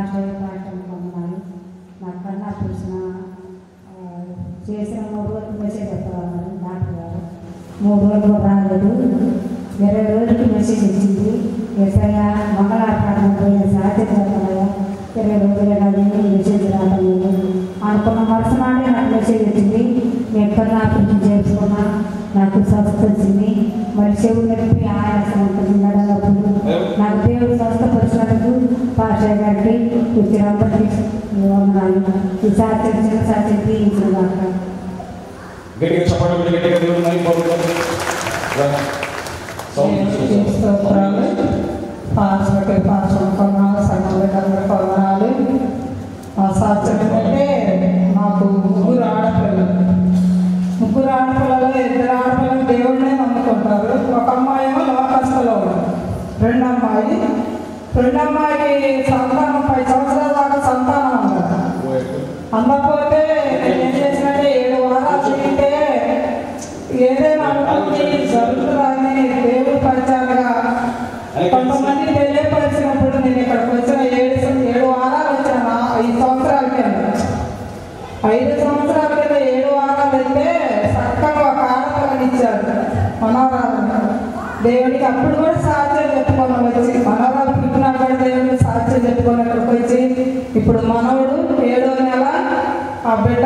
Pastor పొందాలి. నాకు కన్నా చూసిన చేసిన 3 రోజులకు మెసేజ్ చెప్పాలని డాక్టర్ గారు 3 రోజులు రాలేదు. 20 రోజులకి మెసేజ్ ఇచ్చింది. ఎస్ఐగా మంగళాకారం పోయిన సాధ్యతలయ్యా 20 రోజులు మెసేజ్ రాలేదు అనుకున్న మరుసనాడే నాకు మెసేజ్ వచ్చింది. నేను కన్నా ఆపరేషన్ చేసుకున్నా, నాకు స్వస్థ వచ్చింది. మరి చెవు నొప్పి ఆయాసం ఉంటుంది నడవప్పుడు. నాకు దేవుడు స్వస్థపరిచినందుకు పాస్టర్ గారికి వచ్చినప్పటికీ ఈ సాధ్యం చిన్న సాధ్యం తీయించిన దాకా పొందనాలు. ఆ సాధ్యం ఏంటంటే మాకు 3 ఆడపిల్లలు. 3 ఆడపిల్లలు 2 ఆడపిల్లలు దేవుడినే నమ్ముకుంటారు. ఒక అమ్మాయేమో లోకస్తులో ఉన్నారు. రెండో అమ్మాయికి సంతానం 10 సంవత్సరాల దాకా సంతానం ఉండదు. అందకపోతే నేను ఏం చేసినట్టే 7 వారాలు తింటే ఏదైనా అనుకుంటే జరుగుతుందని దేవుడు పంచాలుగా కొంతమంది తెలియపరిచినప్పుడు నేను ఇక్కడికి వచ్చిన 7 వారాలు వచ్చాను. 5 సంవత్సరాల కింద 5 సంవత్సరాల కింద 7 వారాలు అయితే చక్కగా ఒక ఆడపిల్లని ఇచ్చారు మనోరాలను. దేవుడికి అప్పుడు కూడా సాక్ష్యం చెప్పుకొని వచ్చి మనోరాలు పుట్టినా కూడా దేవుడికి సాక్ష్యం చెప్పుకొని ఇక్కడికి వచ్చి ఇప్పుడు మనవడు 7వ నెల ఆ బిడ్డ